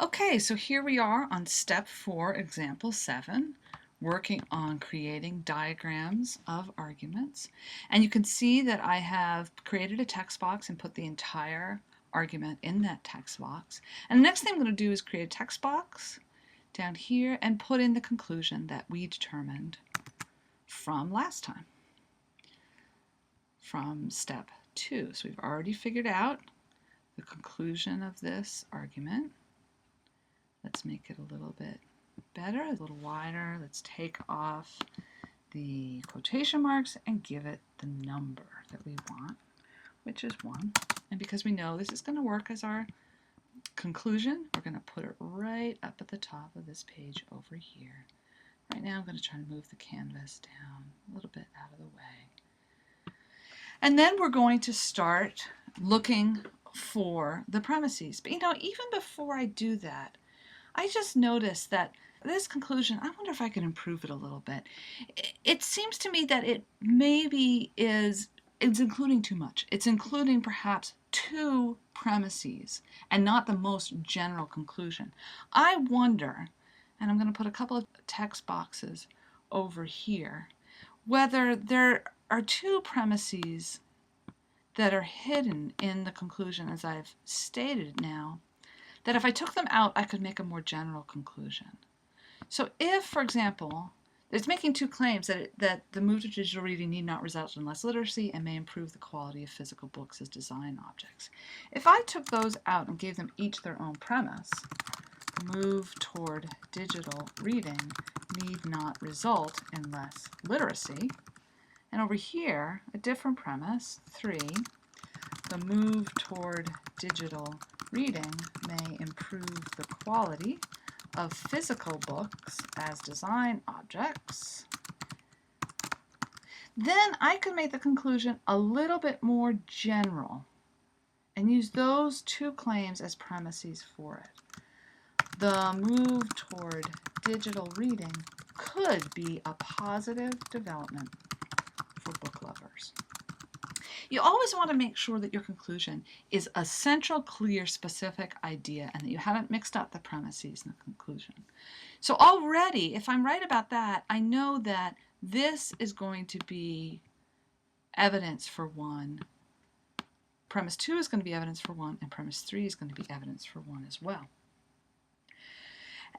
Okay, so here we are on step 4, example 7, working on creating diagrams of arguments. And you can see that I have created a text box and put the entire argument in that text box. And the next thing I'm going to do is create a text box down here and put in the conclusion that we determined from last time, from step 2. So we've already figured out the conclusion of this argument. Let's make it a little bit better, a little wider. Let's take off the quotation marks and give it the number that we want, which is 1. And because we know this is going to work as our conclusion, we're going to put it right up at the top of this page over here. Right now I'm going to try to move the canvas down a little bit out of the way. And then we're going to start looking for the premises. But even before I do that, I just noticed that this conclusion, I wonder if I could improve it a little bit. It seems to me that it maybe it's including too much. It's including perhaps 2 premises and not the most general conclusion. I wonder, and I'm going to put a couple of text boxes over here, whether there are 2 premises that are hidden in the conclusion as I've stated now, that if I took them out, I could make a more general conclusion. So if, for example, it's making 2 claims that the move to digital reading need not result in less literacy and may improve the quality of physical books as design objects. If I took those out and gave them each their own premise, the move toward digital reading need not result in less literacy. And over here, a different premise, 3, the move toward digital reading may improve the quality of physical books as design objects. Then I could make the conclusion a little bit more general and use those 2 claims as premises for it. The move toward digital reading could be a positive development for book lovers. You always want to make sure that your conclusion is a central, clear, specific idea and that you haven't mixed up the premises in the conclusion. So already, if I'm right about that, I know that this is going to be evidence for 1. Premise 2 is going to be evidence for 1, and premise 3 is going to be evidence for 1 as well.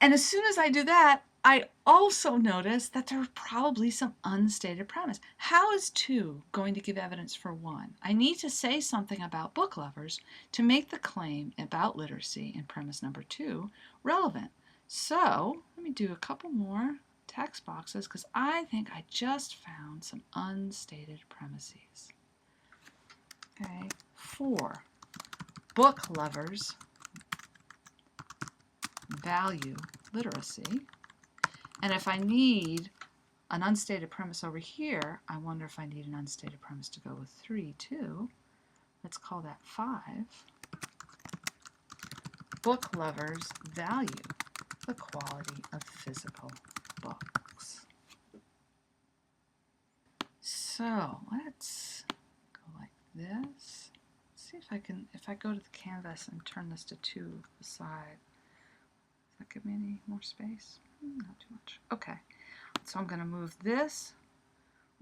And as soon as I do that, I also notice that there are probably some unstated premise. How is 2 going to give evidence for 1? I need to say something about book lovers to make the claim about literacy in premise number 2 relevant. So let me do a couple more text boxes because I think I just found some unstated premises. Okay, 4. Book lovers value literacy. And if I need an unstated premise over here, I wonder if I need an unstated premise to go with 3 too. Let's call that 5. Book lovers value the quality of physical books. So let's go like this. Let's see if I go to the canvas and turn this to 2 aside. Does that give me any more space? Not too much. Okay, so I'm going to move this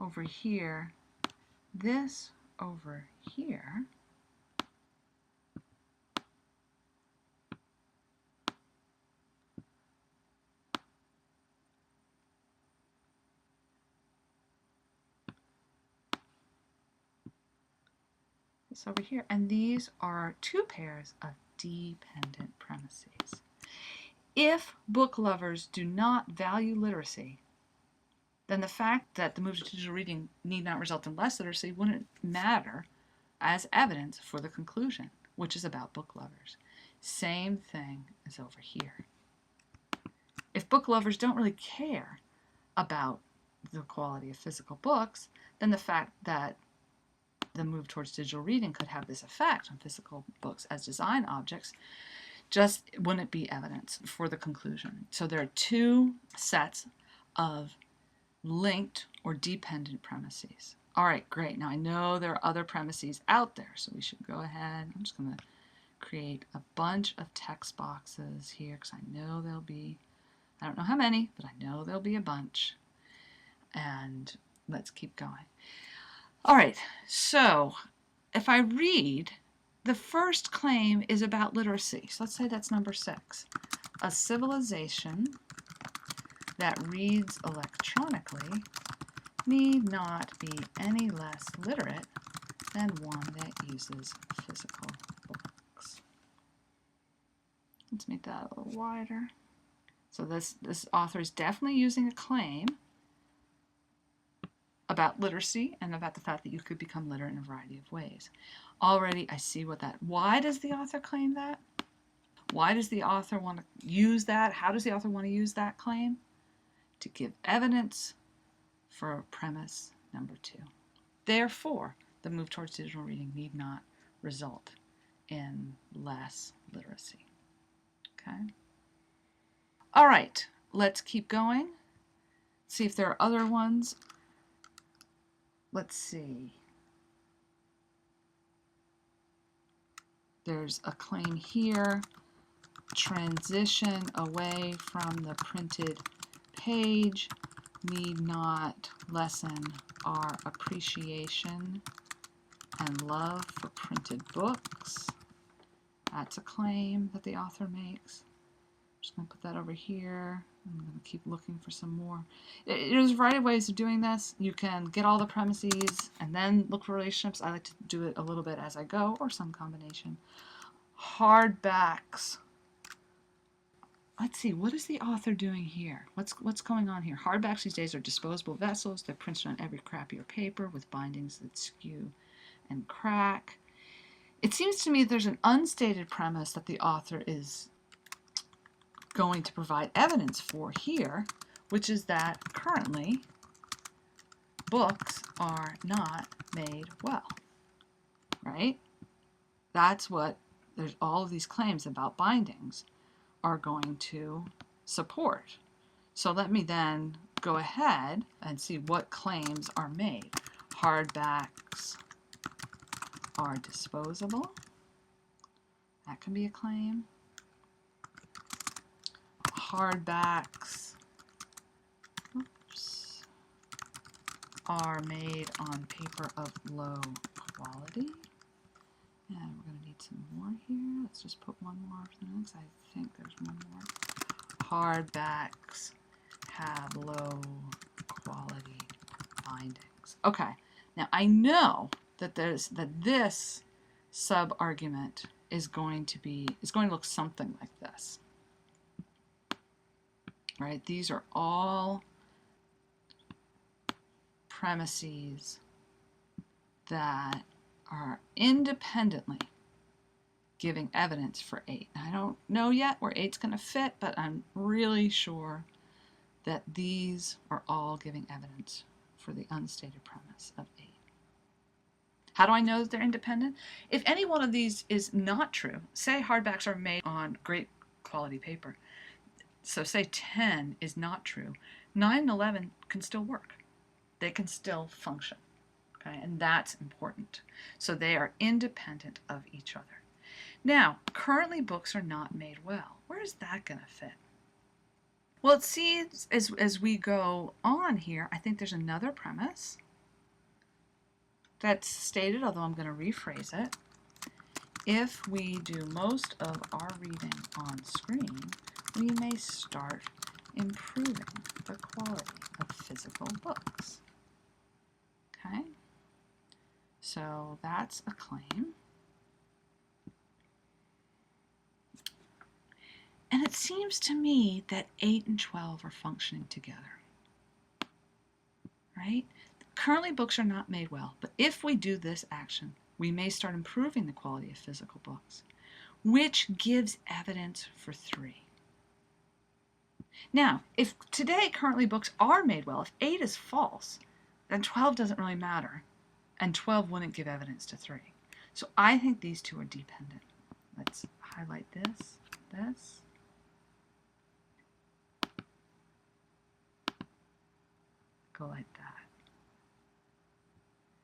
over here, this over here. This over here, and these are 2 pairs of dependent premises. If book lovers do not value literacy, then the fact that the move to digital reading need not result in less literacy wouldn't matter as evidence for the conclusion, which is about book lovers. Same thing as over here. If book lovers don't really care about the quality of physical books, then the fact that the move towards digital reading could have this effect on physical books as design objects just wouldn't be evidence for the conclusion. So there are 2 sets of linked or dependent premises. All right, great. Now I know there are other premises out there, so we should go ahead. I'm just going to create a bunch of text boxes here because I know there'll be, I don't know how many, but I know there'll be a bunch. And let's keep going. All right, so if I read, the first claim is about literacy. So let's say that's number 6. A civilization that reads electronically need not be any less literate than one that uses physical books. Let's make that a little wider. So this author is definitely using a claim about literacy and about the fact that you could become literate in a variety of ways. Already I see what that, why does the author claim that? Why does the author want to use that? How does the author want to use that claim? To give evidence for premise number 2. Therefore, the move towards digital reading need not result in less literacy. Okay? All right, let's keep going. See if there are other ones. Let's see. There's a claim here. Transition away from the printed page need not lessen our appreciation and love for printed books. That's a claim that the author makes. I'm just going to put that over here. I'm going to keep looking for some more. There's a variety of ways of doing this. You can get all the premises and then look for relationships. I like to do it a little bit as I go, or some combination. Hardbacks. Let's see, what is the author doing here? What's going on here? Hardbacks these days are disposable vessels. They're printed on every crappier paper with bindings that skew and crack. It seems to me there's an unstated premise that the author is going to provide evidence for here, which is that currently books are not made well, right? That's what there's all of these claims about bindings are going to support. So let me then go ahead and see what claims are made. Hardbacks are disposable. That can be a claim. Hardbacks are made on paper of low quality. And we're going to need some more here. Let's just put one more for the next. I think there's one more. Hardbacks have low quality bindings. Okay, now I know that this sub-argument is going to look something like this. Right? These are all premises that are independently giving evidence for 8. I don't know yet where 8's going to fit, but I'm really sure that these are all giving evidence for the unstated premise of 8. How do I know that they're independent? If any one of these is not true, say hardbacks are made on great quality paper, so say 10 is not true, 9 and 11 can still work. They can still function. Okay, and that's important. So they are independent of each other. Now, currently books are not made well. Where is that going to fit? Well, it seems as we go on here, I think there's another premise that's stated, although I'm going to rephrase it. If we do most of our reading on screen, we may start improving the quality of physical books. Okay? So that's a claim. And it seems to me that 8 and 12 are functioning together. Right? Currently books are not made well, but if we do this action, we may start improving the quality of physical books, which gives evidence for 3. Now, if today currently books are made well, if 8 is false, then 12 doesn't really matter, and 12 wouldn't give evidence to 3. So I think these two are dependent. Let's highlight this. Go like that.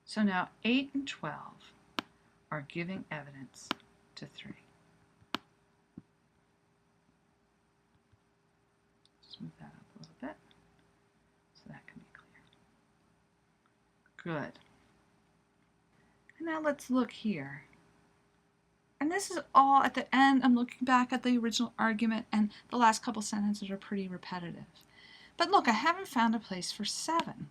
So now 8 and 12 are giving evidence to 3. Smooth that up a little bit so that can be clear. Good. And now let's look here. And this is all at the end. I'm looking back at the original argument, and the last couple sentences are pretty repetitive. But look, I haven't found a place for 7.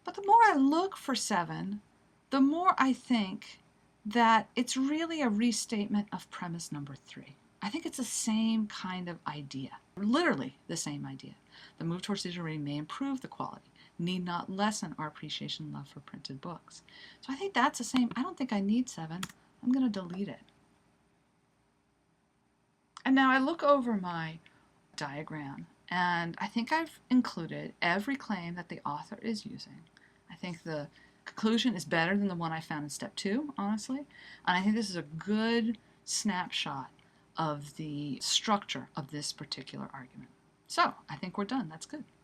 But the more I look for 7, the more I think that it's really a restatement of premise number 3. I think it's the same kind of idea, literally the same idea. The move towards digital reading may improve the quality, need not lessen our appreciation and love for printed books. So I think that's the same. I don't think I need 7. I'm going to delete it. And now I look over my diagram, and I think I've included every claim that the author is using. I think the conclusion is better than the one I found in step 2, honestly. And I think this is a good snapshot of the structure of this particular argument. So I think we're done. That's good.